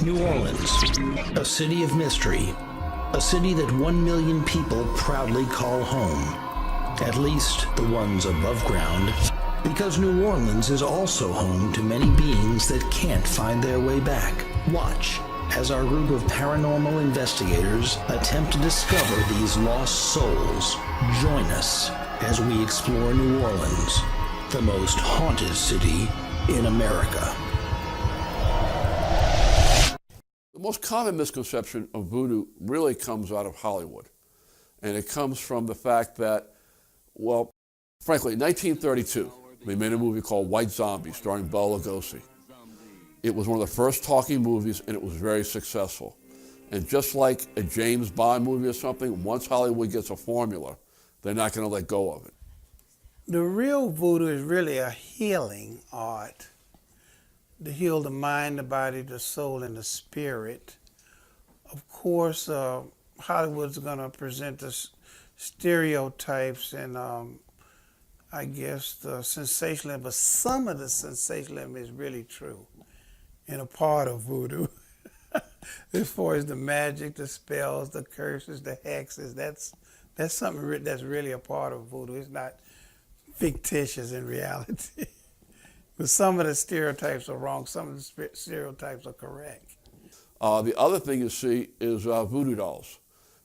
New Orleans, a city of mystery, a city that 1 million people proudly call home, at least the ones above ground, because New Orleans is also home to many beings that can't find their way back. Watch as our group of paranormal investigators attempt to discover these lost souls. Join us as we explore New Orleans, the most haunted city in America. The most common misconception of voodoo really comes out of Hollywood. And it comes from the fact that, well, frankly, in 1932, they made a movie called White Zombie starring Bela Lugosi. It was one of the first talking movies, and it was very successful. And just like a James Bond movie or something, once Hollywood gets a formula, they're not going to let go of it. The real voodoo is really a healing art to heal the mind, the body, the soul, and the spirit. Of course, Hollywood's going to present the stereotypes and I guess the sensationalism, but some of the sensationalism is really true and a part of voodoo. As far as the magic, the spells, the curses, the hexes, that's something that's really a part of voodoo. It's not fictitious in reality. But some of the stereotypes are wrong, some of the stereotypes are correct. The other thing you see is voodoo dolls.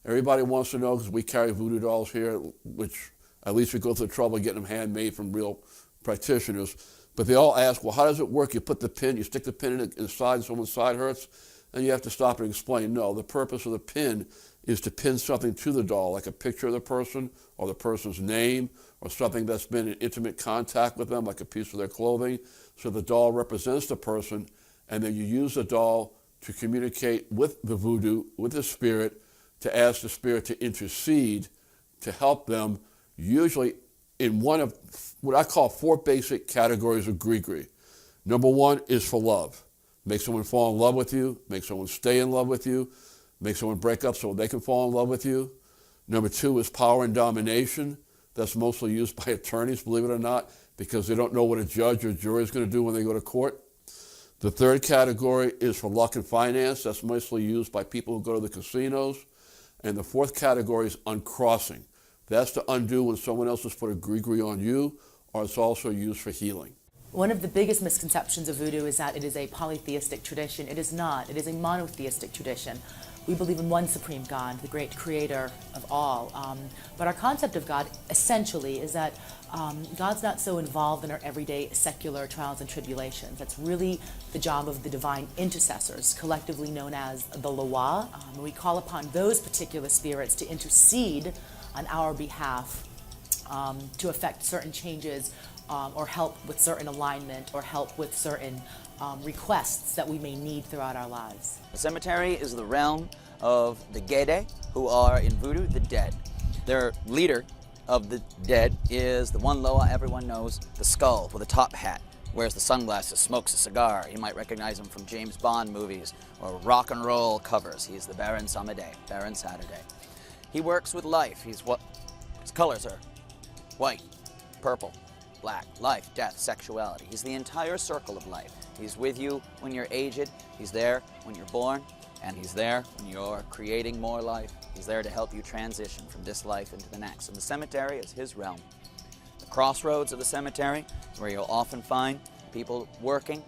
Everybody wants to know, because we carry voodoo dolls here, which at least we go through the trouble of getting them handmade from real practitioners. But they all ask, well, how does it work? You put the pin, you stick the pin in the side, and someone's side hurts, and you have to stop and explain. No, the purpose of the pin is to pin something to the doll, like a picture of the person, or the person's name, or something that's been in intimate contact with them, like a piece of their clothing. So the doll represents the person, and then you use the doll to communicate with the voodoo, with the spirit, to ask the spirit to intercede, to help them, usually in one of what I call 4 basic categories of gree-gree. Number 1 is for love. Make someone fall in love with you, make someone stay in love with you, make someone break up so they can fall in love with you. Number 2 is power and domination. That's mostly used by attorneys, believe it or not, because they don't know what a judge or jury is going to do when they go to court. The 3rd category is for luck and finance. That's mostly used by people who go to the casinos. And the 4th category is uncrossing. That's to undo when someone else has put a gree-gree on you, or it's also used for healing. One of the biggest misconceptions of voodoo is that it is a polytheistic tradition. It is not. It is a monotheistic tradition. We believe in one supreme God, the great creator of all. But our concept of God, essentially, is that God's not so involved in our everyday secular trials and tribulations. That's really the job of the divine intercessors, collectively known as the Loa. We call upon those particular spirits to intercede on our behalf to effect certain changes or help with certain alignment or help with certain requests that we may need throughout our lives. The cemetery is the realm of the Gede, who are in voodoo the dead. Their leader of the dead is the one Loa everyone knows, the skull with a top hat, wears the sunglasses, smokes a cigar. You might recognize him from James Bond movies or rock and roll covers. He's the Baron Samedi, Baron Saturday. He works with life. His colors are white, purple, black, life, death, sexuality. He's the entire circle of life. He's with you when you're aged, he's there when you're born, and he's there when you're creating more life. He's there to help you transition from this life into the next. And the cemetery is his realm. The crossroads of the cemetery is where you'll often find people working,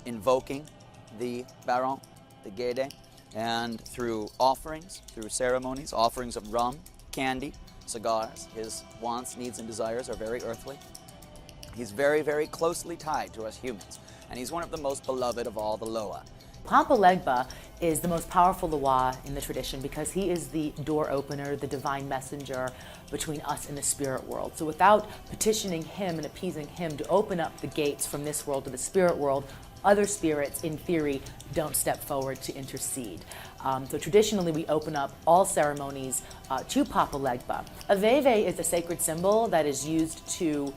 invoking the Baron, the Gede, and through offerings, through ceremonies, offerings of rum, candy, cigars. His wants, needs, and desires are very earthly. He's very, very closely tied to us humans, and he's one of the most beloved of all the Loa. Papa Legba is the most powerful Loa in the tradition because he is the door opener, the divine messenger between us and the spirit world. So without petitioning him and appeasing him to open up the gates from this world to the spirit world, other spirits, in theory, don't step forward to intercede. So traditionally, we open up all ceremonies to Papa Legba. A veve is a sacred symbol that is used to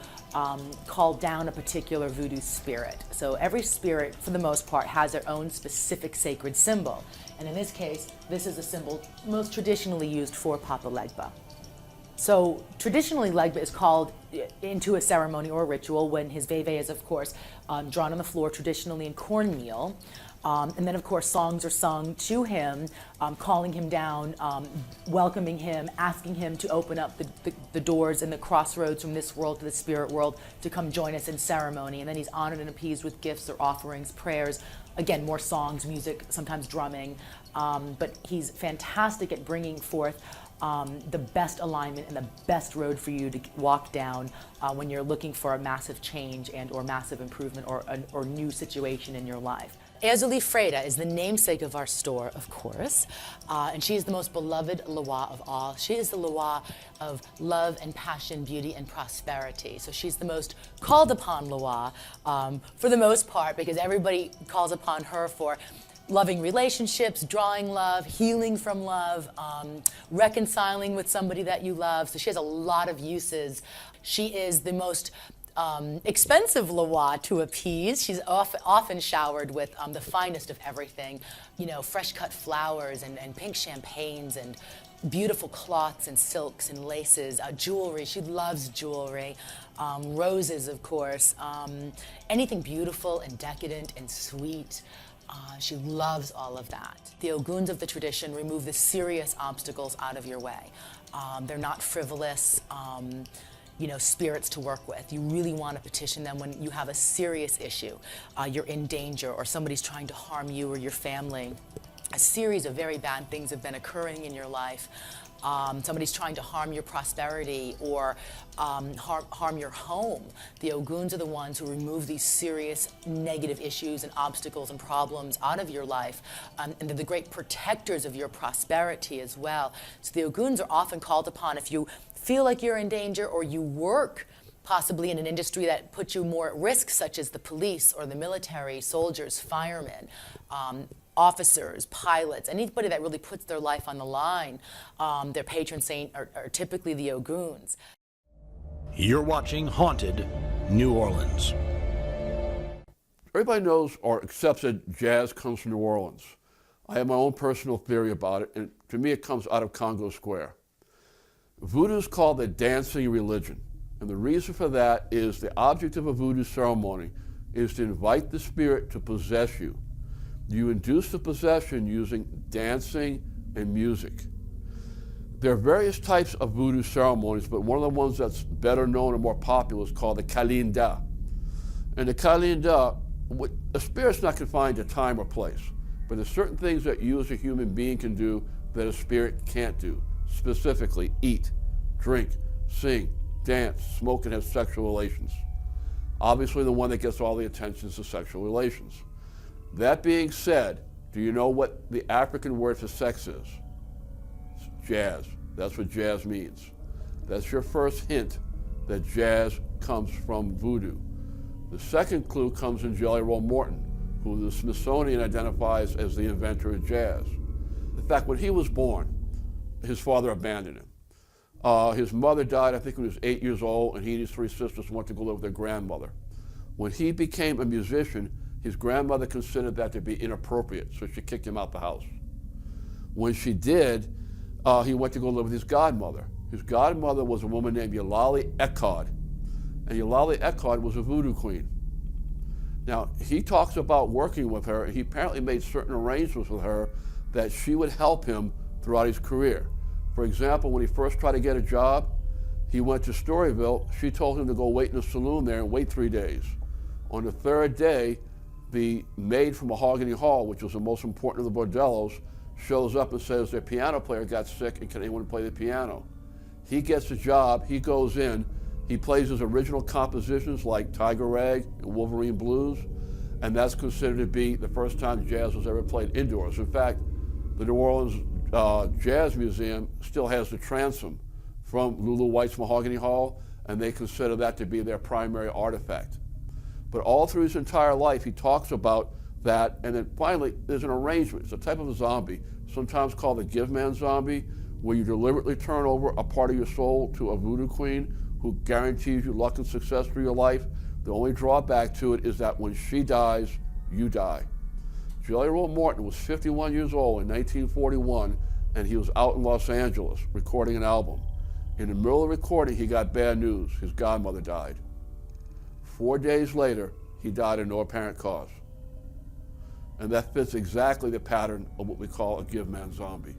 call down a particular voodoo spirit. So every spirit, for the most part, has their own specific sacred symbol. And in this case, this is a symbol most traditionally used for Papa Legba. So traditionally, Legba is called into a ceremony or a ritual when his veve is, of course, drawn on the floor, traditionally in cornmeal. And then, of course, songs are sung to him, calling him down, welcoming him, asking him to open up the doors and the crossroads from this world to the spirit world to come join us in ceremony. And then he's honored and appeased with gifts or offerings, prayers, again, more songs, music, sometimes drumming. But he's fantastic at bringing forth the best alignment and the best road for you to walk down when you're looking for a massive change and or massive improvement or new situation in your life. Azuli Freda is the namesake of our store, of course, and she is the most beloved Loa of all. She is the Loa of love and passion, beauty and prosperity. So she's the most called upon Loa for the most part, because everybody calls upon her for loving relationships, drawing love, healing from love, reconciling with somebody that you love. So she has a lot of uses. She is the most expensive Loa to appease. She's often showered with the finest of everything, you know, fresh cut flowers and pink champagnes and beautiful cloths and silks and laces, jewelry. She loves jewelry, roses, of course, anything beautiful and decadent and sweet. She loves all of that. The Oguns of the tradition remove the serious obstacles out of your way. They're not frivolous, you know, spirits to work with. You really want to petition them when you have a serious issue. You're in danger or somebody's trying to harm you or your family. A series of very bad things have been occurring in your life. Somebody's trying to harm your prosperity or harm your home. The Oguns are the ones who remove these serious negative issues and obstacles and problems out of your life. And they're the great protectors of your prosperity as well. So the Oguns are often called upon if you feel like you're in danger or you work possibly in an industry that puts you more at risk, such as the police or the military, soldiers, firemen, officers, pilots, anybody that really puts their life on the line. Their patron saint are typically the Oguns. You're watching Haunted New Orleans. Everybody knows or accepts that jazz comes from New Orleans. I have my own personal theory about it, and to me it comes out of Congo Square. Voodoo is called the dancing religion, and the reason for that is the object of a voodoo ceremony is to invite the spirit to possess you. You induce the possession using dancing and music. There are various types of voodoo ceremonies, but one of the ones that's better known and more popular is called the Kalinda. And the Kalinda, a spirit's not confined to time or place, but there's certain things that you as a human being can do that a spirit can't do. Specifically, eat, drink, sing, dance, smoke, and have sexual relations. Obviously, the one that gets all the attention is the sexual relations. That being said, do you know what the African word for sex is? It's jazz. That's what jazz means. That's your first hint that jazz comes from voodoo. The second clue comes in Jelly Roll Morton, who the Smithsonian identifies as the inventor of jazz. In fact, when he was born, his father abandoned him. His mother died, I think, when he was 8 years old, and he and his three sisters went to go live with their grandmother. When he became a musician, his grandmother considered that to be inappropriate, so she kicked him out the house. When she did, he went to go live with his godmother. His godmother was a woman named Eulalie Eckhard, and Eulalie Eckhard was a voodoo queen. Now, he talks about working with her, and he apparently made certain arrangements with her that she would help him throughout his career. For example, when he first tried to get a job, he went to Storyville. She told him to go wait in a saloon there and wait 3 days. On the third day, the maid from Mahogany Hall, which was the most important of the bordellos, shows up and says their piano player got sick and can anyone play the piano? He gets a job, he goes in, he plays his original compositions like Tiger Rag and Wolverine Blues, and that's considered to be the first time jazz was ever played indoors. In fact, the New Orleans Jazz Museum still has the transom from Lulu White's Mahogany Hall, and they consider that to be their primary artifact. But all through his entire life, he talks about that, and then finally, there's an arrangement. It's a type of a zombie, sometimes called the give man zombie, where you deliberately turn over a part of your soul to a voodoo queen who guarantees you luck and success through your life. The only drawback to it is that when she dies, you die. Jelly Roll Morton was 51 years old in 1941, and he was out in Los Angeles recording an album. In the middle of the recording, he got bad news. His godmother died. 4 days later, he died of no apparent cause. And that fits exactly the pattern of what we call a give man zombie.